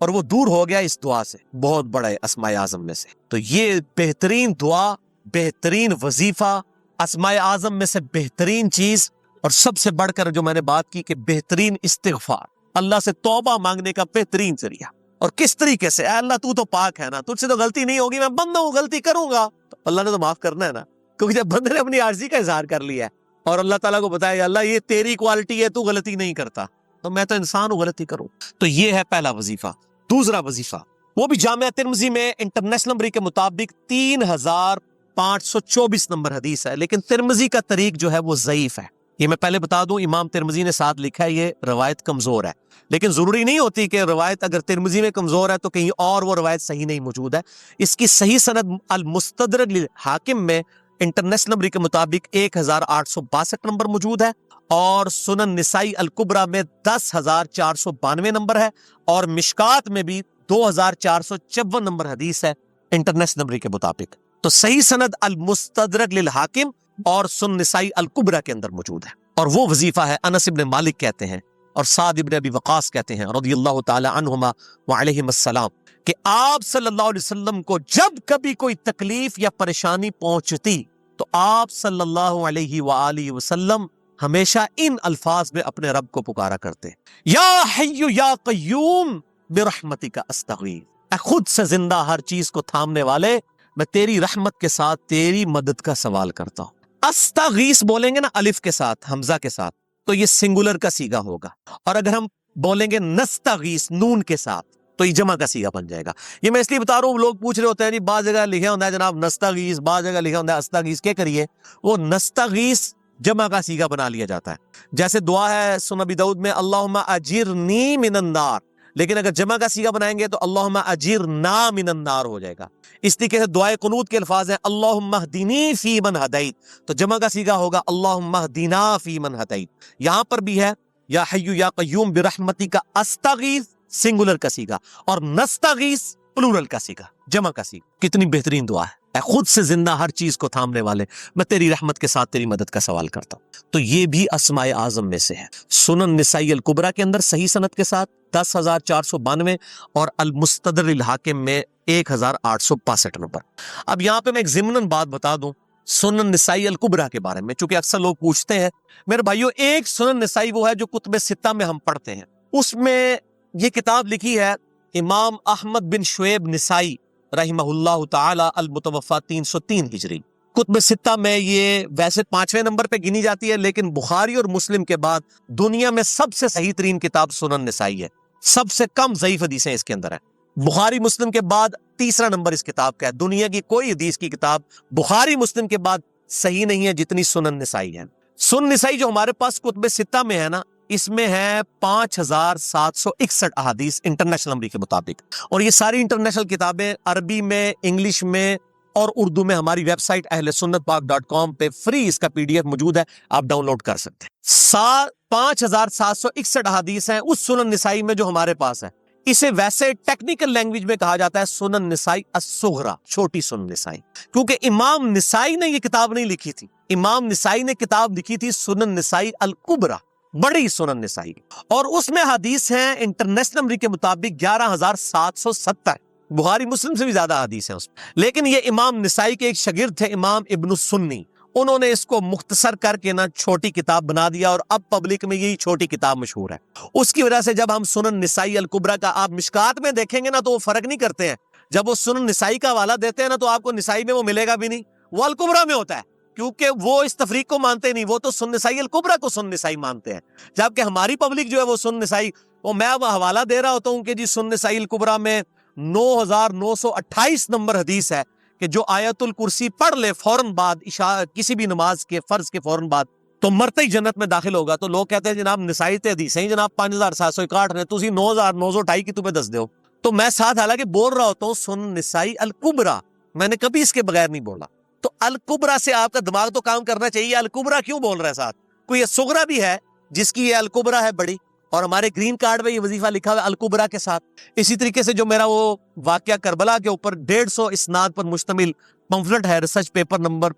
اور وہ دور ہو گیا اس دعا سے، بہت بڑے اسماء اعظم میں سے۔ تو یہ بہترین دعا، بہترین وظیفہ، اسماء اعظم میں سے بہترین چیز، اور سب سے بڑھ کر جو میں نے بات کی کہ بہترین استغفار، اللہ سے توبہ مانگنے کا بہترین ذریعہ۔ اور کس طریقے سے؟ اے اللہ تو پاک ہے نا، تجھ سے تو غلطی نہیں ہوگی، میں بندہ ہوں، غلطی کروں گا، تو اللہ نے تو معاف کرنا ہے نا، کیونکہ جب بندے نے اپنی عاجزی کا اظہار کر لیا ہے اور اللہ تعالیٰ کو بتایا اللہ یہ تیری کوالٹی ہے، تو غلطی نہیں کرتا، تو میں تو انسان ہوں، غلطی کروں۔ تو یہ ہے پہلا وظیفہ۔ دوسرا وظیفہ وہ بھی جامعہ ترمذی میں انٹرنیشنل نمبر کے مطابق 3524 نمبر حدیث ہے، لیکن ترمذی کا طریق جو ہے وہ ضعیف ہے۔ یہ میں پہلے بتا دوں، امام ترمذی نے ساتھ لکھا ہے یہ روایت کمزور ہے، لیکن ضروری نہیں ہوتی کہ روایت اگر ترمذی میں کمزور ہے تو کہیں اور وہ روایت صحیح نہیں موجود ہے۔ اس کی صحیح سند المستدرک للحاکم میں انٹرنیشنل نمبر کے مطابق 1862 نمبر موجود ہے، اور سنن نسائی الکبریٰ میں 10492 نمبر ہے، اور مشکات میں بھی 2454 نمبر حدیث ہے انٹرنیشنل نمبر کے مطابق۔ تو صحیح سند المستدرک للحاکم اور سنن نسائی الکبریٰ کے اندر موجود ہے، اور وہ وظیفہ ہے انس ابن مالک کہتے ہیں اور سعد ابن ابی وقاص کہتے ہیں رضی اللہ تعالی عنہما وعلیہم السلام کہ آپ صلی اللہ علیہ وسلم کو جب کبھی کوئی تکلیف یا پریشانی پہنچتی تو آپ صلی اللہ علیہ وآلہ وسلم ہمیشہ ان الفاظ میں اپنے رب کو پکارا کرتے، یا حی یا قیوم برحمتک استغیث، اے خود سے زندہ ہر چیز کو تھامنے والے، میں تیری رحمت کے ساتھ تیری مدد کا سوال کرتا ہوں۔ استغیث بولیں گے نا الف کے ساتھ، حمزہ کے ساتھ، تو یہ سنگولر کا صیغہ ہوگا، اور اگر ہم بولیں گے نستغیث نون کے ساتھ تو یہ جمع کا صیغہ بن جائے گا۔ یہ میں اس لیے بتا رہا ہوں، لوگ پوچھ رہے ہوتے ہیں جی بعض جگہ لکھا ہوتا ہے جناب نستغیث، بعض جگہ لکھا ہوتا ہے استغیث، کیا کریے؟ وہ نستغیث جمع کا صیغہ بنا لیا جاتا ہے، جیسے دعا ہے سنن ابی داؤد میں اللہم اجرنی من النار، لیکن اگر جمع کا صیغہ بنائیں گے تو اللہم اجرنا من النار ہو جائے گا۔ اس طریقے سے دعائے قنوت کے الفاظ ہیں اللہم اہدنی فی من ہدیت، تو جمع کا صیغہ ہوگا اللہم اہدنا فی من ہدیت۔ یہاں پر بھی ہے یا حی یا قیوم برحمتک استغیث سنگولر کا صیغہ، اور نستغیث پلورل کا صیغہ، جمع کا صیغہ۔ کتنی بہترین دعا ہے، اے خود سے زندہ ہر چیز کو تھامنے والے، میں تیری رحمت کے ساتھ تیری مدد کا سوال کرتا ہوں۔ تو یہ بھی اسماء اعظم میں سے ہے۔ سنن نسائی الکبریٰ کے اندر صحیح سند کے ساتھ 10492 اور المستدرک للحاکم میں 1862 نمبر۔ اب یہاں پہ میں ایک ضمناً بات بتا دوں سنن نسائی الکبریٰ کے بارے میں، چونکہ اکثر لوگ پوچھتے ہیں میرے بھائیو، ایک سنن نسائی وہ ہے جو کتب ستہ میں ہم پڑھتے ہیں، اس میں یہ کتاب لکھی ہے امام احمد بن شعیب نسائی رحمہ اللہ تعالی المتوفی 303 ہجری۔ کتب ستہ میں یہ ویسے 5ویں نمبر پہ گنی جاتی ہے، لیکن بخاری اور مسلم کے بعد دنیا میں سب سے صحیح ترین کتاب سنن نسائی ہے، سب سے کم ضعیف حدیثیں اس کے اندر ہیں۔ بخاری مسلم کے بعد تیسرا نمبر اس کتاب کا ہے، دنیا کی کوئی حدیث کی کتاب بخاری مسلم کے بعد صحیح نہیں ہے جتنی سنن نسائی ہے۔ سنن نسائی جو ہمارے پاس کتب ستہ میں ہے نا، اس میں ہے 5761 احادیث انٹرنیشنل نمبر کے مطابق، اور یہ ساری انٹرنیشنل کتابیں عربی میں، انگلش میں اور اردو میں ہماری ویب سائٹ اہل سنت پاک.com پہ فری اس کا PDF موجود ہے، آپ ڈاؤن لوڈ کر سکتے ہیں۔ 5761 احادیث ہیں اس سنن نسائی میں جو ہمارے پاس ہے۔ اسے ویسے ٹیکنیکل لینگویج میں کہا جاتا ہے سنن نسائی الصغریٰ، چھوٹی سنن نسائی، کیونکہ امام نسائی نے یہ کتاب نہیں لکھی تھی، امام نسائی نے کتاب لکھی تھی سنن نسائی الکبریٰ، بڑی سنن نسائی، اور اس میں حدیث ہیں انٹرنیشنل نمبر کے مطابق 11770، بخاری مسلم سے بھی زیادہ حدیث ہیں اس میں۔ لیکن یہ امام نسائی کے ایک شاگرد تھے امام ابن السنی، انہوں نے اس کو مختصر کر کے نا چھوٹی کتاب بنا دیا، اور اب پبلک میں یہی چھوٹی کتاب مشہور ہے۔ اس کی وجہ سے جب ہم سنن نسائی الکبریٰ کا آپ مشکات میں دیکھیں گے نا تو وہ فرق نہیں کرتے ہیں، جب وہ سنن نسائی کا حوالہ دیتے ہیں نا تو آپ کو نسائی میں وہ ملے گا بھی نہیں، وہ الکبریٰ میں ہوتا ہے، کیونکہ وہ اس تفریق کو مانتے نہیں، وہ تو سنن نسائی الکبریٰ کو سنن نسائی مانتے ہیں، جبکہ ہماری پبلک جو ہے وہ سنن نسائی، وہ میں اب حوالہ دے رہا ہوتا ہوں کہ جی سنن نسائی الکبریٰ میں 9928 نمبر حدیث ہے کہ جو آیت الکرسی پڑھ لے فوراً بعد کسی بھی نماز کے فرض کے فوراً بعد تو مرتے ہی جنت میں داخل ہوگا۔ تو لوگ کہتے ہیں جناب نسائی تے حدیثیں ہی جناب 5761 نے، تسی 9928 کی تمہیں دس دیو، تو میں ساتھ حالانکہ بول رہا ہوتا ہوں سنن نسائی الکبریٰ، میں نے کبھی اس کے بغیر نہیں بولا۔ تو الکبریٰ سے آپ کا دماغ تو کام کرنا چاہیے، الکبریٰ کیوں بول رہا ہے ساتھ؟ کوئی صغریٰ بھی ہے جس کی یہ الکبریٰ ہے بڑی، اور ہمارے گرین کارڈ میں یہ وظیفہ لکھا ہوا ہے الکبریٰ کے ساتھ۔ اسی طریقے سے جو میرا وہ واقعہ کربلا کے اوپر 150 اسناد پر مشتمل پمفلٹ ہے، ریسرچ پیپر نمبر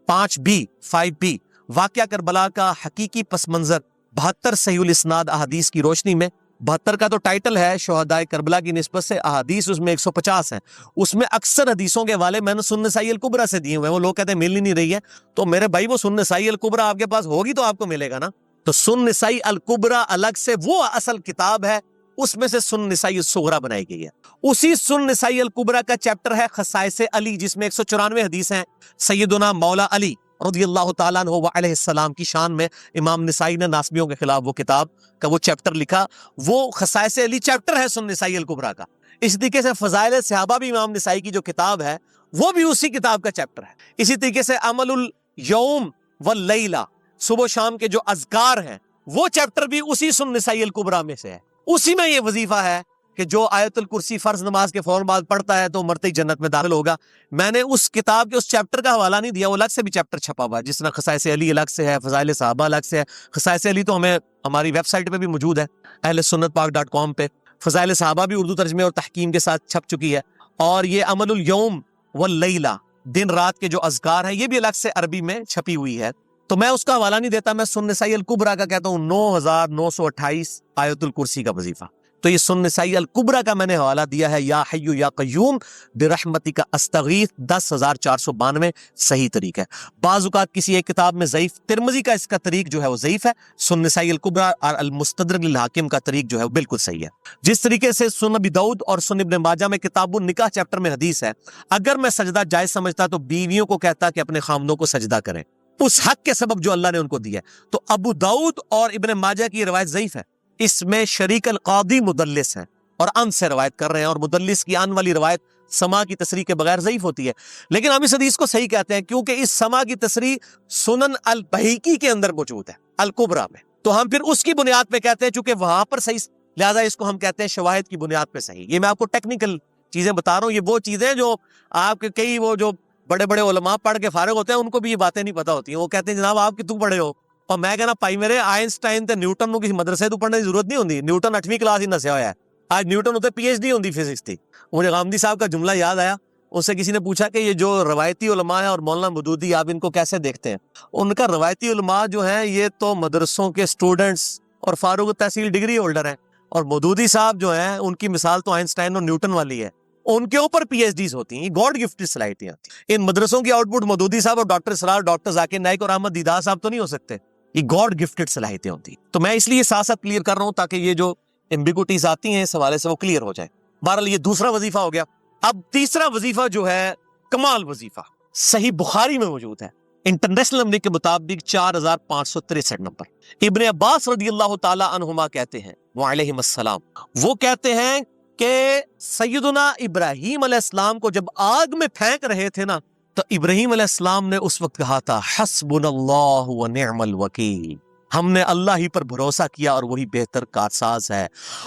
5B واقعہ کربلا کا حقیقی پس منظر 72 صحیح الاسناد احادیث کی روشنی میں، 72 کا تو ٹائٹل ہے شہدائے کربلا کی نسبت سے، احادیث اس میں 150 ہیں، اس میں اکثر حدیثوں کے حوالے میں نے سنن نسائی الکبریٰ سے دیے ہوئے ہیں، وہ لوگ کہتے ہیں مل ہی نہیں رہی ہے، تو میرے بھائی وہ سنن نسائی الکبریٰ آپ کے پاس ہوگی تو آپ کو ملے گا نا، تو سنن نسائی الکبریٰ الگ سے وہ اصل کتاب ہے، اس میں سے سنن نسائی الصغریٰ بنائی گئی ہے۔ اسی سنن نسائی الکبریٰ کا چیپٹر ہے خصائص علی، جس میں 194 حدیث ہیں سیدنا مولا علی رضی اللہ تعالیٰ عنہ علیہ السلام کی شان میں۔ امام نسائی نے ناسبیوں کے خلاف وہ کتاب کا وہ چیپٹر لکھا، وہ خصائص علی چیپٹر ہے سنن نسائی الکبریٰ کا۔ اسی طریقے سے فضائل صحابہ بھی امام نسائی کی جو کتاب ہے وہ بھی اسی کتاب کا چیپٹر ہے۔ اسی طریقے سے عمل الیوم واللیلہ، صبح و شام کے جو اذکار ہیں وہ چیپٹر بھی اسی سنن نسائی الکبریٰ میں سے ہے۔ اسی میں یہ وظیفہ ہے کہ جو آیت الکرسی فرض نماز کے فوراً بعد پڑھتا ہے تو مرتے ہی جنت میں داخل ہوگا۔ میں نے اس کتاب کے اس چیپٹر کا حوالہ نہیں دیا، وہ الگ سے بھی چیپٹر چھپا ہوا ہے، جس طرح خصائص علی الگ سے ہے، فضائل صحابہ الگ سے ہے۔ خصائص علی تو ہمیں ہماری ویب سائٹ پہ بھی موجود ہے ahlsunnatpak.com پہ، فضائل صحابہ بھی اردو ترجمے اور تحکیم کے ساتھ چھپ چکی ہے، اور یہ عمل الیوم واللیلہ، دن رات کے جو اذکار ہیں، یہ بھی الگ سے عربی میں چھپی ہوئی ہے۔ تو میں اس کا حوالہ نہیں دیتا، میں سنن نسائی الکبریٰ کا کہتا ہوں 9928 آیت الکرسی کا وظیفہ۔ تو یہ سنن نسائی الکبریٰ کا میں نے حوالہ دیا ہے، یا حی یا قیوم برحمتک استغیث 10492 صحیح طریق ہے۔ بعض اوقات کسی ایک کتاب میں ضعیف، ترمذی کا اس کا طریق جو ہے وہ ضعیف ہے، سنن نسائی الکبریٰ اور المستدرک للحاکم کا طریق جو ہے وہ بالکل صحیح ہے۔ جس طریقے سے سنن ابی داؤد اور سنن ابن ماجہ میں کتاب النکاح چیپٹر میں حدیث ہے، اگر میں سجدہ جائز سمجھتا تو بیویوں کو کہتا کہ اپنے خامدوں کو سجدہ کریں اس حق کے سبب جو اللہ نے ان کو دیا ہے۔ تو ابو داؤد اور ابن ماجہ کی روایت ضعیف ہے، اس میں شریک القاضی مدلس ہیں اور ان سے روایت کر رہے ہیں، اور مدلس کی ان والی روایت سما کی تصریح کے بغیر ضعیف ہوتی ہے، لیکن ہم اس حدیث کو صحیح کہتے ہیں کیونکہ اس سما کی تصریح سنن البہیقی کے اندر موجود ہے الکبریٰ میں، تو ہم پھر اس کی بنیاد پہ کہتے ہیں چونکہ وہاں پر صحیح، لہٰذا اس کو ہم کہتے ہیں شواہد کی بنیاد پہ صحیح۔ یہ میں آپ کو ٹیکنیکل چیزیں بتا رہا ہوں، یہ وہ چیزیں جو آپ کے کئی وہ جو بڑے بڑے علماء پڑھ کے فارغ ہوتے ہیں ان کو بھی یہ باتیں نہیں پتہ ہوتی ہیں، وہ کہتے ہیں جناب آپ کتوں پڑھے ہو، اور میں کہنا پائی میرے آئنسٹائن تے نیوٹن نو کسی مدرسے تو پڑھنے کی ضرورت نہیں ہوتی، نیوٹن 8ویں کلاس ہی نسیا ہوا ہے، آج نیوٹن ہوتے پی ایچ ڈی ہوتی فزکس تھی۔ مجھے غامدی صاحب کا جملہ یاد آیا، اس سے کسی نے پوچھا کہ یہ جو روایتی علماء ہیں اور مولانا مودودی آپ ان کو کیسے دیکھتے ہیں؟ ان کا روایتی علماء جو ہیں یہ تو مدرسوں کے سٹوڈنٹس اور فاروق تحصیل ڈگری ہولڈر ہیں، اور مودودی صاحب جو ہیں ان کی مثال تو آئنسٹائن اور نیوٹن والی ہے، ان کے اوپر پی ایچ ڈیز ہوتی ہیں، یہ گاڈ گفٹڈ صلاحیتیں ہوتی ہیں۔ ان مدرسوں کی آؤٹ پٹ مودودی صاحب اور ڈاکٹر اسرار، ڈاکٹر ذاکر نائک اور احمد دیدار صاحب تو نہیں ہو سکتے، یہ گاڈ گفٹڈ صلاحیتیں ہوتی ہیں۔ تو میں اس لیے ساتھ ساتھ کلیئر کر رہا ہوں تاکہ یہ جو ایمبیگوٹیز آتی ہیں اس حوالے سے وہ کلیئر ہو جائے۔ بہرحال یہ دوسرا وظیفہ ہو گیا۔ اب تیسرا وظیفہ جو ہے کمال وظیفہ، صحیح بخاری میں موجود ہے، انٹرنیشنل نمبر کے مطابق 4563 نمبر۔ ابن عباس رضی اللہ تعالی عنہما کہتے ہیں وعلیہم السلام، وہ کہتے ہیں کہ سیدنا ابراہیم علیہ السلام کو جب آگ میں پھینک رہے تھے نا تو ابراہیم علیہ السلام نے اس وقت کہا تھا حسبنا اللہ ونعم الوکیل، ہم نے اللہ ہی پر بھروسہ کیا اور وہی بہتر کارساز ہے۔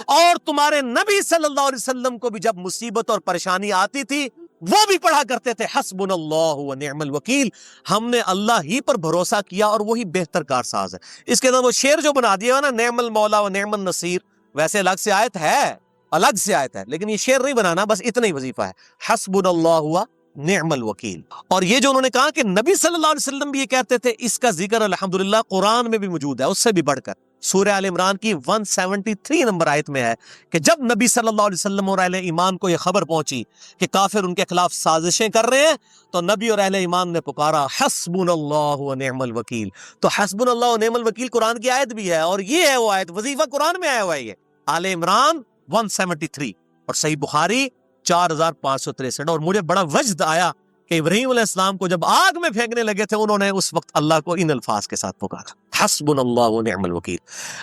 اور تمہارے نبی صلی اللہ علیہ وسلم کو بھی جب مصیبت اور پریشانی آتی تھی وہ بھی پڑھا کرتے تھے حسبنا اللہ ونعم الوکیل، ہم نے اللہ ہی پر بھروسہ کیا اور وہی بہتر کارساز ہے۔ اس کے اندر وہ شعر جو بنا دیا نا نعم المولا ونعم النصیر، ویسے الگ سے آیت ہے، الگ سے آیت ہے، لیکن یہ شعر نہیں بنانا، بس اتنا ہی وظیفہ ہے حسبنا اللہ نعم الوکیل۔ اور یہ جو انہوں نے کہا کہ نبی صلی اللہ علیہ وسلم بھی یہ کہتے تھے، اس کا ذکر الحمدللہ قرآن میں بھی موجود ہے، اس سے بھی بڑھ کر سورہ آل عمران کی 173 نمبر آیت میں ہے کہ جب نبی صلی اللہ علیہ وسلم اور اہل ایمان کو یہ خبر پہنچی کہ کافر ان کے خلاف سازشیں کر رہے ہیں تو نبی اور اہل ایمان نے پکارا حسبنا اللہ ونعم الوکیل۔ تو حسبنا اللہ ونعم الوکیل قرآن کی آیت بھی ہے، اور یہ ہے وہ آیت، وظیفہ قرآن میں آیا ہوا ہے، یہ آل عمران 173 اور صحیح بخاری 4563۔ اور مجھے بڑا وجد آیا کہ ابراہیم علیہ السلام کو جب آگ میں پھینکنے لگے تھے انہوں نے اس وقت اللہ کو ان الفاظ کے ساتھ پکارا حسبنا اللہ ونعم الوکیل۔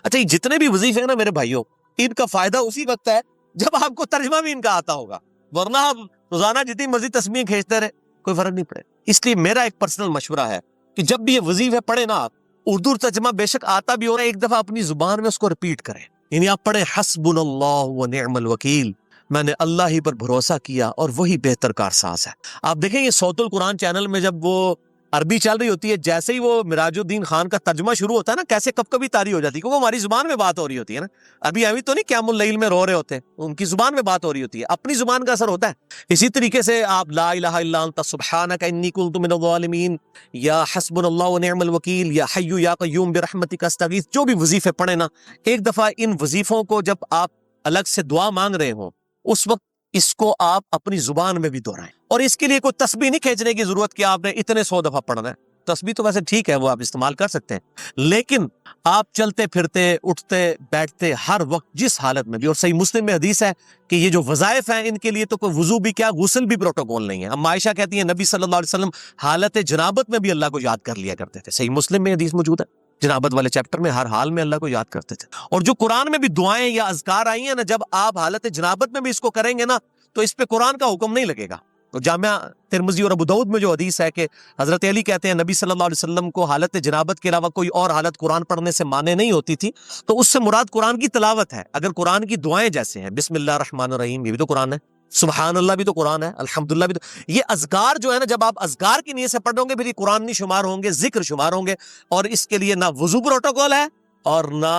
اچھا یہ جتنے بھی وظیفے ہیں نا میرے بھائیوں، ان کا فائدہ اسی وقت ہے جب آپ کو ترجمہ بھی ان کا آتا ہوگا، ورنہ آپ روزانہ جتنی مرضی تسبیح کھینچتے رہے کوئی فرق نہیں پڑے۔ اس لیے میرا ایک پرسنل مشورہ ہے کہ جب بھی یہ وظیفے پڑھے نا آپ، اردو ترجمہ بے شک آتا بھی ہو رہا ہے، ایک دفعہ اپنی زبان میں اس کو ریپیٹ کریں، یعنی آپ پڑھیں حسبنا اللہ ونعم الوکیل، میں نے اللہ ہی پر بھروسہ کیا اور وہی بہتر کارساز ہے۔ آپ دیکھیں یہ صوت القرآن چینل میں جب وہ عربی چل رہی ہوتی ہے، جیسے ہی وہ مراج الدین خان کا ترجمہ شروع ہوتا ہے نا، کیسے کب کبھی تاری ہو جاتی ہے، کیونکہ ہماری زبان میں بات ہو رہی ہوتی ہے نا. ابھی ابھی تو نہیں قیام اللیل میں رو رہے ہوتے ہیں، ان کی زبان میں بات ہو رہی ہوتی ہے، اپنی زبان کا اثر ہوتا ہے. اسی طریقے سے آپ لا الہ الا انت سبحانک انی کنت من الظالمین، یا حسبنا اللہ ونعم الوکیل، یا حی یا قیوم برحمتک استغیث، جو بھی وظیفے پڑھیں نا، ایک دفعہ ان وظیفوں کو جب آپ الگ سے دعا مانگ رہے ہوں، اس وقت اس کو آپ اپنی زبان میں بھی دہرائیں. اور اس کے لیے کوئی تسبیح نہیں کھینچنے کی ضرورت کہ آپ نے اتنے 100 دفعہ پڑھنا ہے. تسبیح تو ویسے ٹھیک ہے، وہ آپ استعمال کر سکتے ہیں، لیکن آپ چلتے پھرتے اٹھتے بیٹھتے ہر وقت جس حالت میں بھی، اور صحیح مسلم میں حدیث ہے کہ یہ جو وظائف ہیں ان کے لیے تو کوئی وضو بھی کیا، غسل بھی پروٹوکول نہیں ہے. ہم عائشہ کہتی ہیں نبی صلی اللہ علیہ وسلم حالت جنابت میں بھی اللہ کو یاد کر لیا کرتے تھے. صحیح مسلم میں حدیث موجود ہے، جنابت والے چیپٹر میں، ہر حال میں اللہ کو یاد کرتے تھے. اور جو قرآن میں بھی دعائیں یا اذکار آئی ہیں نا، جب آپ حالت جنابت میں بھی اس کو کریں گے نا، تو اس پہ قرآن کا حکم نہیں لگے گا. تو جامعہ ترمذی اور ابو داؤد میں جو حدیث ہے کہ حضرت علی کہتے ہیں نبی صلی اللہ علیہ وسلم کو حالت جنابت کے علاوہ کوئی اور حالت قرآن پڑھنے سے مانے نہیں ہوتی تھی. تو اس سے مراد قرآن کی تلاوت ہے. اگر قرآن کی دعائیں جیسے ہیں بسم اللہ الرحمن الرحیم، یہ بھی تو قرآن ہے، سبحان اللہ بھی تو قرآن ہے، الحمدللہ بھی تو، یہ اذکار جو ہے نا، جب آپ اذکار کی نیت سے پڑھ رہے ہوں گے پھر یہ قرآن نہیں شمار ہوں گے، ذکر شمار ہوں گے. اور اس کے لیے نہ وضو پروٹوکول ہے اور نہ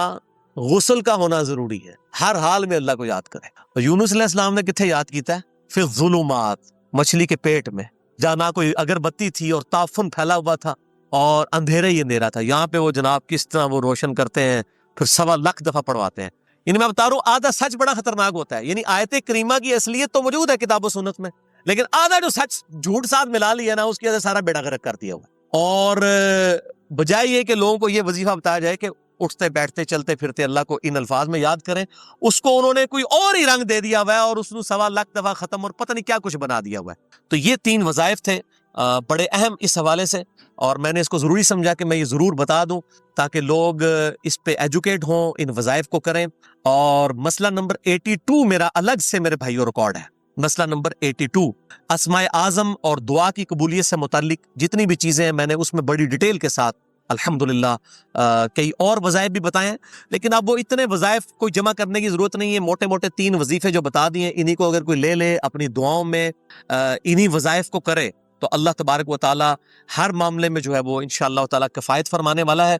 غسل کا ہونا ضروری ہے. ہر حال میں اللہ کو یاد کرے. اور یونس علیہ السلام نے کتنے یاد کیتا ہے؟ پھر ظلمات، مچھلی کے پیٹ میں، جہاں نہ کوئی اگربتی تھی اور تعفن پھیلا ہوا تھا اور اندھیرے ہی اندھیرا تھا، یہاں پہ وہ جناب کس طرح وہ روشن کرتے ہیں، پھر 1.25 دفعہ پڑھواتے ہیں. یعنی میں بتا رہا ہوں آدھا سچ بڑا خطرناک ہوتا ہے. یعنی آیت کریمہ کی اصلیت تو موجود ہے کتاب و سنت میں، لیکن آدھا جو سچ جھوٹ ساتھ ملا لیا نا، اس کی وجہ سے سارا بیڑا غرق کر دیا ہوا. اور بجائے یہ کہ لوگوں کو یہ وظیفہ بتایا جائے کہ اٹھتے بیٹھتے چلتے پھرتے اللہ کو ان الفاظ میں یاد کریں، اس کو انہوں نے کوئی اور ہی رنگ دے دیا ہوا ہے اور اس نے 1.25 دفعہ ختم اور پتہ نہیں کیا کچھ بنا دیا ہوا ہے. تو یہ 3 وظائف تھے بڑے اہم اس حوالے سے، اور میں نے اس کو ضروری سمجھا کہ میں یہ ضرور بتا دوں تاکہ لوگ اس پہ ایجوکیٹ ہوں، ان وظائف کو کریں. اور مسئلہ نمبر 82 میرا الگ سے میرے بھائیوں ریکارڈ ہے. مسئلہ نمبر 82 اسماء اعظم اور دعا کی قبولیت سے متعلق جتنی بھی چیزیں ہیں میں نے اس میں بڑی ڈیٹیل کے ساتھ الحمدللہ کئی اور وظائف بھی بتائے ہیں، لیکن اب وہ اتنے وظائف کوئی جمع کرنے کی ضرورت نہیں ہے. موٹے موٹے 3 وظیفے جو بتا دیے انہی کو اگر کوئی لے لے اپنی دعاؤں میں، انہی وظائف کو کرے، تو اللہ تبارک و تعالی ہر معاملے میں جو ہے وہ انشاءاللہ تعالی کفایت فرمانے والا ہے.